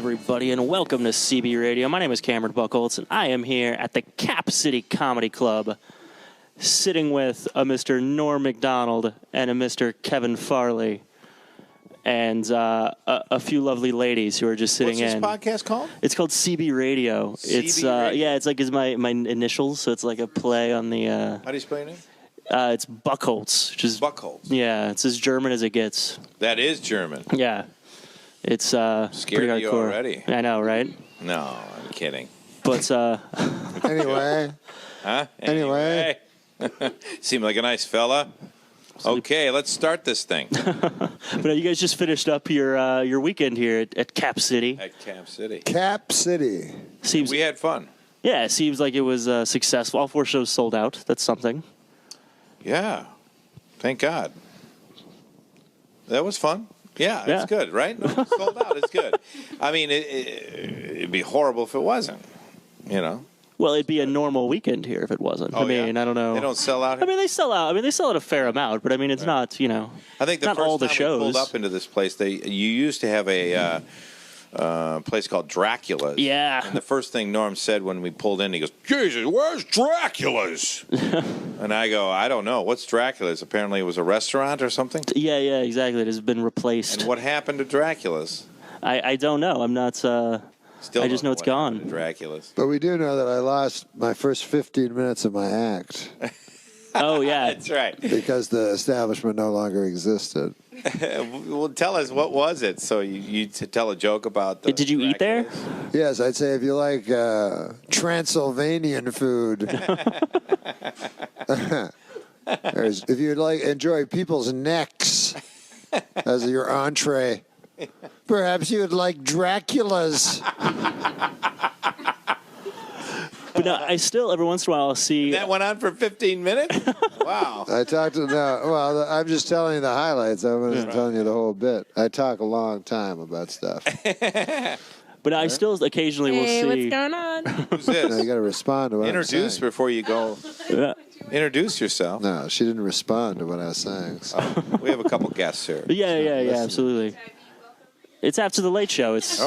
everybody, and welcome to CB Radio. My name is Cameron Buchholz, and I am here at the Cap City Comedy Club, sitting with a Mr. Norm Macdonald and a Mr. Kevin Farley, and a few lovely ladies who are just sitting in. What's this podcast called? It's called CB Radio. CB Radio? Yeah, it's like my initials, so it's like a play on the. How do you spell your name? It's Buchholz, which is Buchholz. Yeah, it's as German as it gets. That is German. Yeah. It's Scared pretty hardcore. you already. I know, right? No, I'm kidding. But Anyway. Huh? Anyway. Seem like a nice fella. Okay, let's start this thing. but you guys just finished up your weekend here at Cap City. At Cap City. Cap City. We had fun. Yeah, it seems like it was successful. All 4 shows sold out. That's something. Yeah. Thank God. That was fun. Yeah, it's good, right? No, it's sold out. It's good. I mean, it'd be horrible if it wasn't, you know? Well, it'd be a normal weekend here if it wasn't. Oh, I mean, yeah? I don't know. They don't sell out here? I mean, they sell out. They sell out a fair amount, but I mean, it's not, I think the not first all the time shows. we pulled up into this place, you used to have a place called Dracula's. Yeah. And the first thing Norm said when we pulled in, he goes, Jesus, where's Dracula's? And I go, I don't know. What's Dracula's? Apparently it was a restaurant or something? Yeah, exactly. It has been replaced. And what happened to Dracula's? I don't know. I'm not... Still I just know it's gone. Dracula's. But we do know that I lost my first 15 minutes of my act Oh, yeah. That's right. because the establishment no longer existed. Well, tell us, what was it? So you tell a joke about the Did you eat there? Dracula's? Yes, I'd say if you like Transylvanian food, if you'd like enjoy people's necks as your entree, perhaps you would like Dracula's. But no, I still, every once in a while, I'll see... That went on for 15 minutes? Wow. I talked to I'm just telling you the highlights. I wasn't telling you the whole bit. I talk a long time about stuff. But I still occasionally will see... What's going on? Who's this? Now you got to respond to what I'm Introduce saying. before you go. Yeah. Introduce yourself. No, she didn't respond to what I was saying. So. We have a couple guests here. Yeah, absolutely. It's after the late show. It's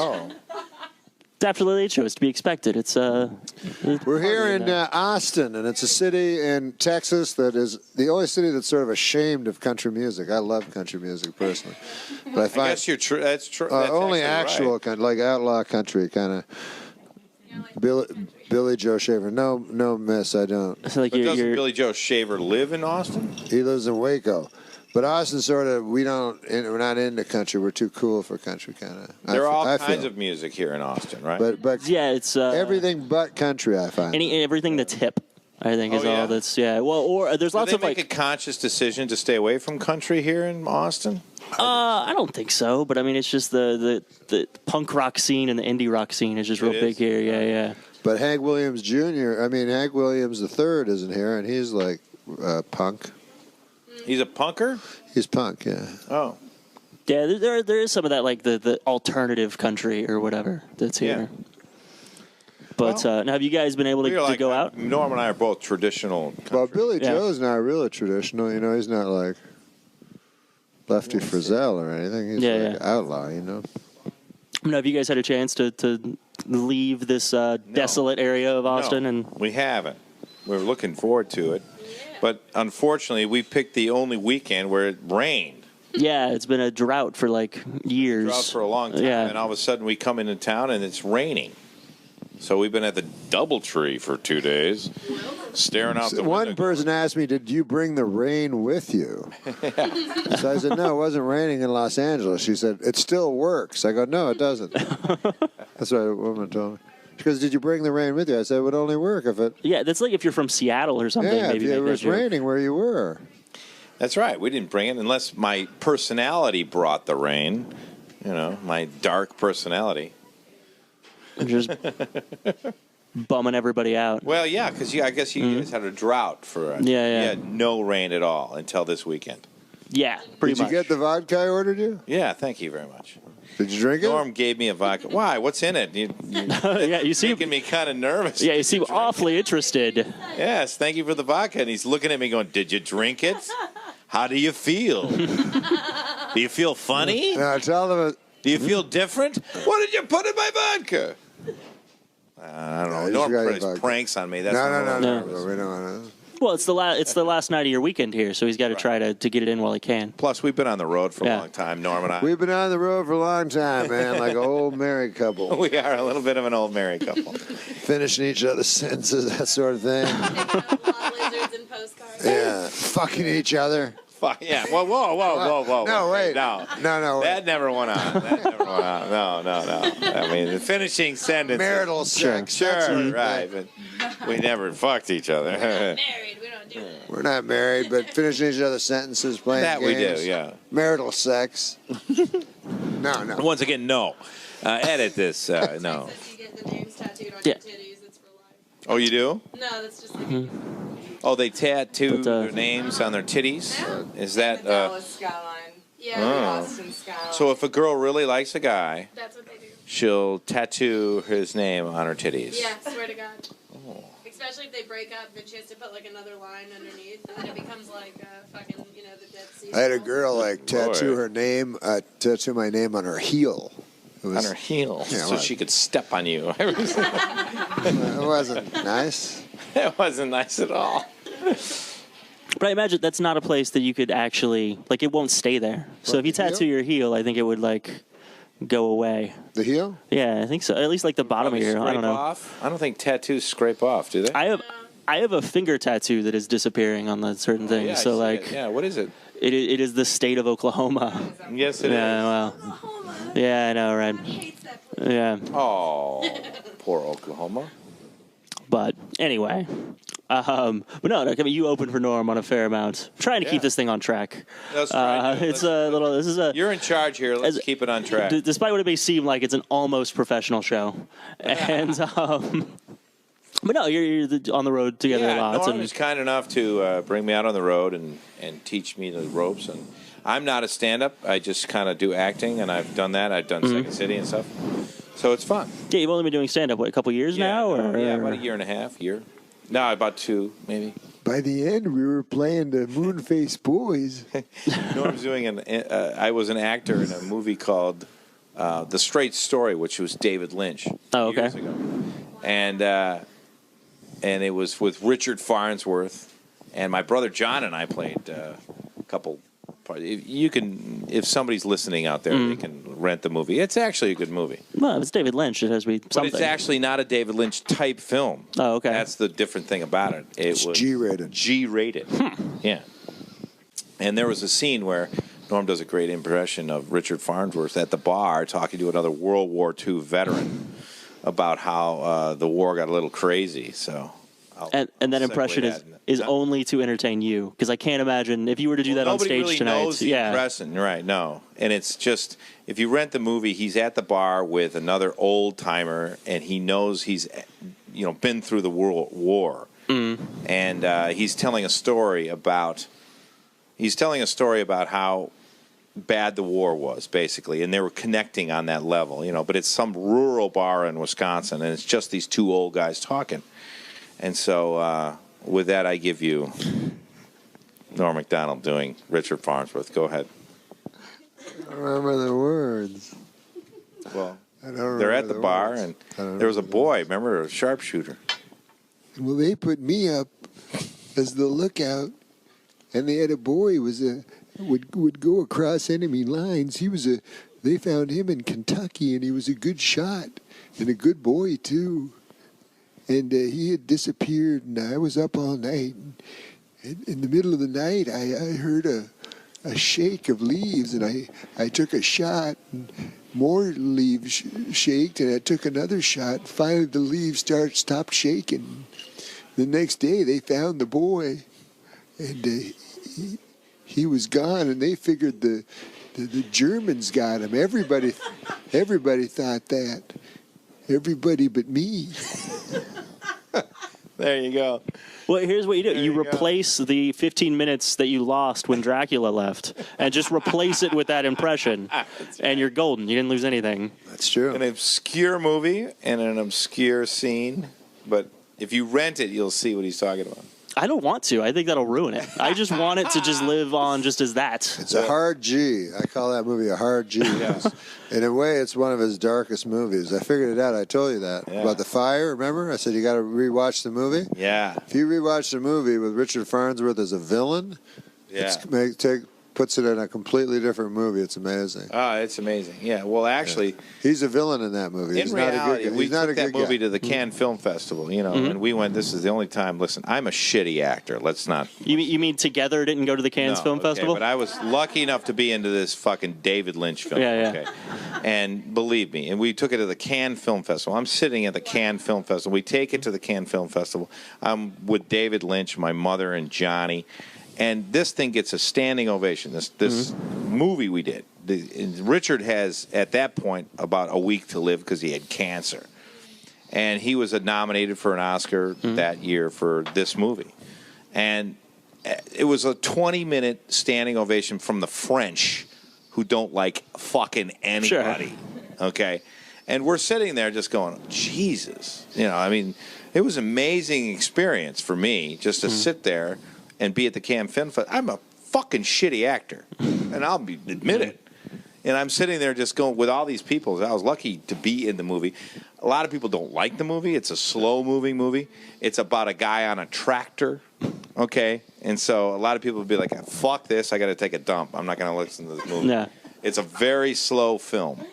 after the late show. It's to be expected. It's We're here in Austin, and it's a city in Texas that is the only city that's sort of ashamed of country music. I love country music personally, but I find guess you're true. That's true. only actual country, like outlaw country, kind of. Billy Joe Shaver. No, miss, I don't. it's like But doesn't you're Billy Joe Shaver live in Austin? He lives in Waco. But Austin sort of, we're not into country. We're too cool for country, kind of. There are all kinds of music here in Austin, right? But yeah, it's everything but country, I find. everything that's hip. I think is all that's Well, or there's lots Did of they make a conscious decision to stay away from country here in Austin? I don't think so, but I mean, it's just the punk rock scene and the indie rock scene is just real big here. Yeah. But Hank Williams Jr., Hank Williams III isn't here, and he's like punk. He's a punker? He's punk, yeah. Oh. Yeah, there is some of that, like the alternative country or whatever that's here. Yeah. But now, have you guys been able to go out? Norm and I are both traditional country. Well, Billy Joe's not really traditional. He's not like Lefty Frizzell or anything. He's like outlaw, Now, have you guys had a chance to leave this desolate area of Austin? No, and we haven't. We're looking forward to it. But unfortunately, we picked the only weekend where it rained. Yeah, it's been a drought for like years. Drought for a long time. Yeah. And all of a sudden, we come into town and it's raining. So we've been at the Doubletree for 2 days, staring out the window. One person asked me, did you bring the rain with you? So I said, no, it wasn't raining in Los Angeles. She said, it still works. I go, no, it doesn't. That's what a woman told me. She goes, did you bring the rain with you? I said, it would only work if it... Yeah, that's like if you're from Seattle or something. Yeah, maybe if it was raining where you were. That's right. We didn't bring it unless my personality brought the rain. My dark personality. Just bumming everybody out. Well, yeah, because I guess you guys had a drought for you had no rain at all until this weekend. Yeah, pretty much. Did you get the vodka I ordered you? Yeah, thank you very much. Did you drink it? Norm gave me a vodka. Why? What's in it? You seem making me kind of nervous. Yeah, you seem awfully interested. Yes, thank you for the vodka. And he's looking at me going, did you drink it? How do you feel? Do you feel funny? No, tell them Do you feel different? What did you put in my vodka? I don't know. Norm plays pranks on me. That's no. We don't want to. Well, it's the last night of your weekend here, so he's got to try to get it in while he can. Plus, we've been on the road for a long time, Norm and I. We've been on the road for a long time, man, like an old married couple. We are a little bit of an old married couple. Finishing each other's sentences, that sort of thing. Lizards and postcards. Yeah, fucking each other. Fuck yeah! Whoa! No, wait. No. Wait. That never went on. No. I mean, the finishing sentence. Marital sex. Sure, right. But we never fucked each other. We're not married. We don't do that. We're not married, but finishing each other's sentences, playing That games. we do, yeah. Marital sex. No. Once again, no. Edit this. No. You get the names tattooed on Yeah. your titties. It's for life. Oh, you do? No, that's just like Oh, they tattoo But, their names on their titties? Yeah. Is that... The Dallas skyline. yeah. The Oh. Austin skyline. So if a girl really likes a guy, That's what they do. she'll tattoo his name on her titties. Yeah, swear to God. Oh. Especially if they break up, then she has to put like another line underneath, and then it becomes like fucking, the Dead Sea. I had a girl like tattoo Boy. her name, tattoo my name on her heel. It On her heel, Yeah, so what? she could step on you. It wasn't nice. That wasn't nice at all. But I imagine that's not a place that you could actually, like, it won't stay there. So if you the heel? tattoo your heel, I think it would, like, go away. The heel? Yeah, I think so. At least, like, the bottom of your, I don't know. Off? I don't think tattoos scrape off, do they? I have a finger tattoo that is disappearing on the certain thing. Yeah, I so, see like, it. Yeah, what is it? it is the state of Oklahoma. Yes, it is. Yeah, well, Oklahoma. yeah, I know, right? Hates that place. Yeah. Oh, poor Oklahoma. But anyway, but no, I mean, you opened for Norm on a fair amount. I'm trying to keep Yeah. this thing on track. Let's try to. It's a little. This is a. You're in charge here. Let's keep it on track. Despite what it may seem like, it's an almost professional show, and but no, you're on the road together a lot. Norm was kind enough to bring me out on the road and teach me the ropes. And I'm not a stand-up. I just kind of do acting, and I've done that. I've done Second City and stuff. So it's fun. Yeah, you've only been doing stand up what, a couple years now, or about a year and a half. No, about 2 maybe. By the end, we were playing the Moonface Boys. Norm's doing I was an actor in a movie called The Straight Story, which was David Lynch years ago, and it was with Richard Farnsworth, and my brother John and I played a couple. You can, if somebody's listening out there, they can rent the movie. It's actually a good movie. Well, if it's David Lynch, it has to be something. But it's actually not a David Lynch type film. Oh, okay. That's the different thing about it. It was G-rated. G-rated. Yeah. And there was a scene where Norm does a great impression of Richard Farnsworth at the bar talking to another World War II veteran about how the war got a little crazy. So. And that impression is only to entertain you, because I can't imagine if you were to do that on stage really tonight. Knows the impression, right? No, and it's just if you rent the movie, he's at the bar with another old timer, and he knows he's been through the World War, and he's telling a story about how bad the war was, basically, and they were connecting on that level, But it's some rural bar in Wisconsin, and it's just these two old guys talking. And so, with that, I give you Norm Macdonald doing Richard Farnsworth. Go ahead. I don't remember the words. Well, I don't remember they're at the bar, words. and there was a boy, remember, a sharpshooter. Well, they put me up as the lookout, and they had a boy would go across enemy lines. They found him in Kentucky, and he was a good shot and a good boy too. And he had disappeared, and I was up all night. And in the middle of the night, I heard a shake of leaves, and I took a shot, and more leaves shaked, and I took another shot. Finally, the leaves stopped shaking. The next day, they found the boy, and he was gone, and they figured the Germans got him. Everybody thought that. Everybody but me. There you go. Well, here's what you do. You replace the 15 minutes that you lost when Dracula left, and just replace it with that impression, and you're golden. You didn't lose anything. That's true. An obscure movie and an obscure scene, but if you rent it, you'll see what he's talking about. I don't want to. I think that'll ruin it. I just want it to just live on just as that. It's a hard G. I call that movie a hard G. Yeah. In a way, it's one of his darkest movies. I figured it out. I told you that. Yeah. About the fire, remember? I said you got to rewatch the movie. Yeah. If you rewatch the movie with Richard Farnsworth as a villain, Yeah. puts it in a completely different movie. It's amazing. Oh, it's amazing. Yeah. Well, actually, He's a villain in that movie. in He's not a reality, good guy. we He's not took a that good movie guy. to the Cannes Film Festival, and we went. This is the only time. Listen, I'm a shitty actor. Let's not. You mean Together didn't go to the Cannes Film Festival? But I was lucky enough to be into this fucking David Lynch film. Yeah, yeah. Okay. And believe me, and we took it to the Cannes Film Festival. I'm sitting at the Cannes Film Festival. We take it to the Cannes Film Festival. I'm with David Lynch, my mother, and Johnny. And this thing gets a standing ovation. This movie we did. Richard has, at that point, about a week to live because he had cancer. And he was nominated for an Oscar that year for this movie. And it was a 20-minute standing ovation from the French, who don't like fucking anybody. Sure. Okay? And we're sitting there just going, Jesus. I mean, it was an amazing experience for me just to sit there and be at the Cannes Film Festival. I'm a fucking shitty actor, and I'll admit it. And I'm sitting there just going with all these people. I was lucky to be in the movie. A lot of people don't like the movie. It's a slow-moving movie. It's about a guy on a tractor, okay? And so a lot of people would be like, fuck this, I got to take a dump. I'm not going to listen to this movie. Yeah. It's a very slow film.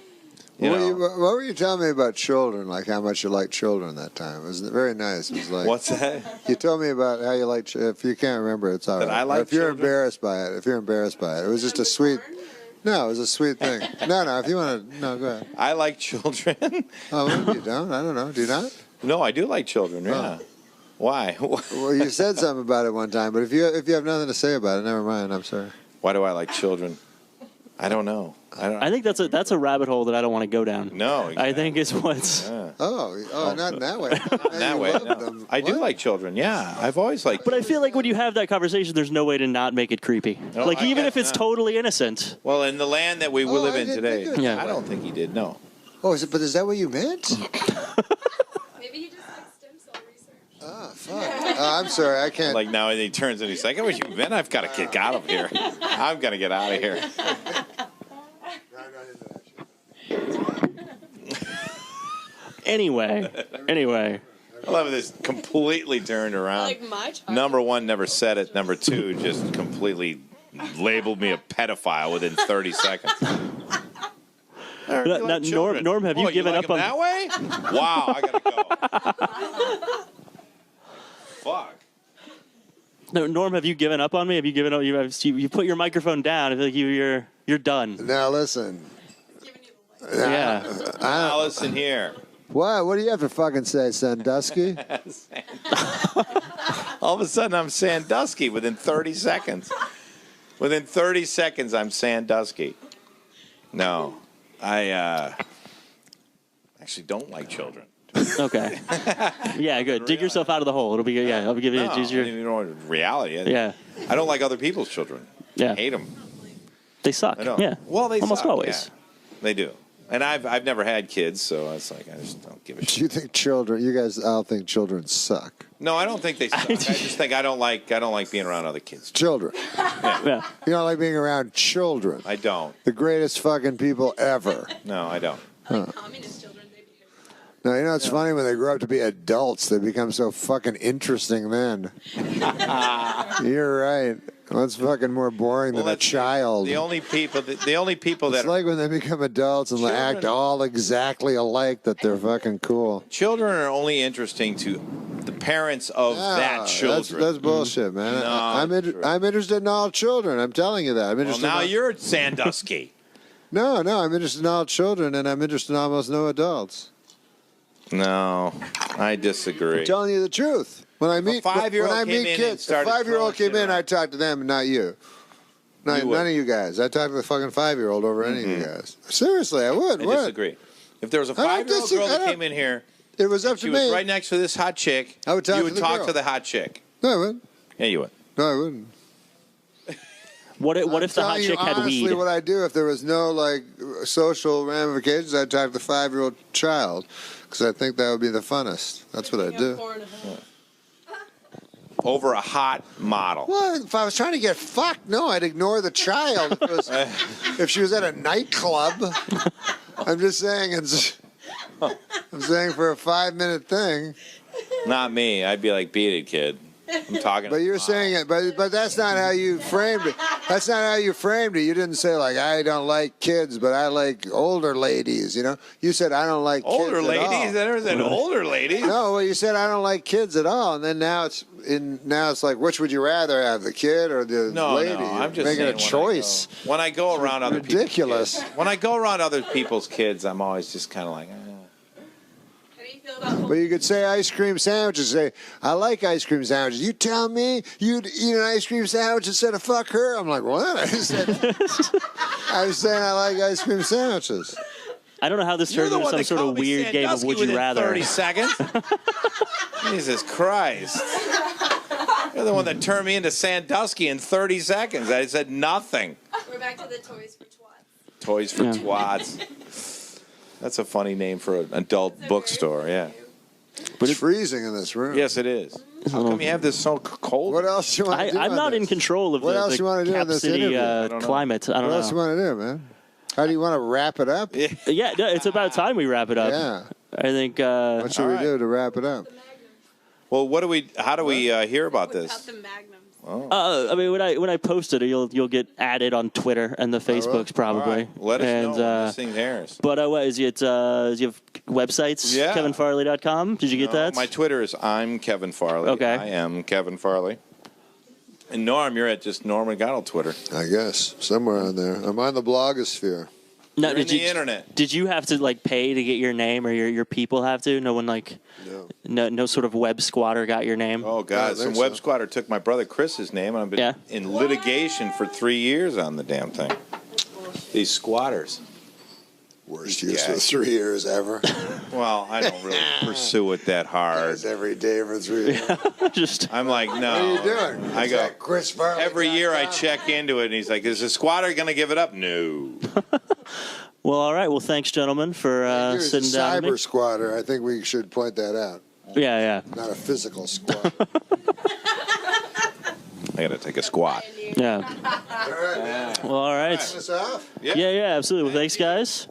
What were you telling me about children? Like how much you liked children that time? It was very nice. It was like, What's that? You told me about how you like. If you can't remember, it's all right. That I like if you're children? embarrassed by it, it was just a sweet. No, it was a sweet thing. No. If you want to, no, go ahead. I like children. Oh, maybe you don't. I don't know. Do you not? No, I do like children, yeah. Oh. Why? Well, you said something about it one time, but if you have nothing to say about it, never mind. I'm sorry. Why do I like children? I don't know. I think that's a rabbit hole that I don't want to go down. No, exactly. I think it's what's. Yeah. Oh, not in that way. That way, no. I do like children. Yeah, I've always liked. But I feel like when you have that conversation, there's no way to not make it creepy. No, like I even guess if it's not. totally innocent. Well, in the land that we live I in didn't today, think of it that I way. don't think he did. No. Oh, but is that what you meant? Maybe he just likes stem cell research. Oh, fuck. I'm sorry. I can't. Like now he turns and he's like, "I wish you been. I've got to get out of here. I'm gonna get out of here." Anyway. I love this completely turned around. Like my child. Number one, never said it. Number two, just completely labeled me a pedophile within 30 seconds. Norm, have you given like up on that way? Wow, I gotta go. Fuck. No, Norm, have you given up on me? Have you given up? You put your microphone down. I feel like you're done. Now listen. Giving you the light. Yeah. Now listen here. What do you have to fucking say, Sandusky? All of a sudden, I'm Sandusky within 30 seconds. Within 30 seconds, I'm Sandusky. No, I actually don't like children. Okay. Yeah, good. Dig yourself out of the hole. It'll be good. Yeah, I'll give you No, easier. you know, reality. Yeah. I don't like other people's children. Yeah. I hate them. They suck. I know. Yeah. Well, they almost suck, always. yeah. They do. And I've never had kids, so it's like I just don't give a Do shit. you think you guys all think children suck? No, I don't think they suck. I just think I don't like being around other kids. Children. Yeah. You don't like being around children. I don't. The greatest fucking people ever. No, I don't. Like communist children, they behave. No, you know it's funny when they grow up to be adults, they become so fucking interesting then. You're right. What's fucking more boring than a that's child? The only people that It's like when they become adults and they act Children- all exactly alike that they're fucking cool. children are only interesting to the parents of that children. That's bullshit, man. No, I'm interested in all children. I'm telling you that. I'm well, interested. now in all, you're Sandusky. No, I'm interested in all children, and I'm interested in almost no adults. No, I disagree. I'm telling you the truth. When I meet five-year-old when I came meet in and kids, if a started 5-year-old throwing came in, shit I talk to them, and not you. None of you guys. I talk to the fucking 5-year-old over any of you guys. Seriously, I would. I What? disagree. If there was a I don't 5-year-old disagree. girl I that don't- came in here, It was up she to was me. right next to this hot chick, I would talk you to would the talk girl. to the hot chick. No, I wouldn't. Yeah, you would. No, I wouldn't. What if the hot telling chick you had honestly weed? what I do if there was no like social ramifications, I'd talk to the 5-year-old child because I think that would be the funnest. That's what I Bring do. up 4.5. over a hot model. Well, if I was trying to get fucked, no, I'd ignore the child. If she was at a nightclub, I'm just saying. I'm saying for a 5-minute thing. Not me. I'd be like, beat it, kid. I'm talking. But you're saying it, but that's not how you framed it. That's not how you framed it. You didn't say like I don't like kids, but I like older ladies. You know, you said I don't like older kids ladies. at all. I never said older ladies. No, well, you said I don't like kids at all, and then now it's like which would you rather have, the kid or the lady? No, I'm just making saying a choice. When I go around other ridiculous. people's kids, when I go around other people's kids, I'm always just kind of like. How do you feel about But you could say ice cream sandwiches. Say, I like ice cream sandwiches. You tell me you'd eat an ice cream sandwich instead of fuck her? I'm like, what? I was saying I like ice cream sandwiches. I don't know how this turned into some sort of weird game of Would You Rather. 30 seconds? Jesus Christ. You're the one that turned me into Sandusky in 30 seconds. I said nothing. We're back to the Toys for Twats. Toys for Twats. That's a funny name for an adult bookstore, yeah. But it's freezing in this room. Yes, it is. How come you have this so cold? What else do you want to do? I'm not in control of what the else you want to do in Cap this City interview? climate. I don't know. What else you want to do, man? How do you want to wrap it up? Yeah, no, it's about time we wrap it up. Yeah. I think. What should we do to wrap it up? Well, how do we hear about Without this? the Magnums. I mean, when I post it, you'll get added on Twitter and the Facebooks probably. All right. Let us know when this thing airs. But what is it? Do you have websites? Yeah. KevinFarley.com. Did you get that? My Twitter is I'm Kevin Farley. Okay. I am Kevin Farley. And Norm, you're at just Norm Macdonald Twitter. I guess somewhere on there. I'm on the blogosphere. No, You're in the internet. Did you have to pay to get your name, or your people have to? No one no sort of web squatter got your name. Oh God, some web squatter took my brother Chris's name, and I've been in litigation for 3 years on the damn thing. These squatters. Worst use of 3 years ever. Well, I don't really pursue it that hard. Guys, every day for 3 years. I'm like, no. What are you doing? I go. Chris Farley. Every year I check into it, and he's like, "Is the squatter going to give it up?" No. Well, all right. Well, thanks, gentlemen, for sitting down with me. Cyber squatter. I think we should point that out. Yeah. Not a physical squatter. I got to take a squat. Yeah. All right. Well, all right. Turn this off? Yeah, absolutely. Well, thanks, guys.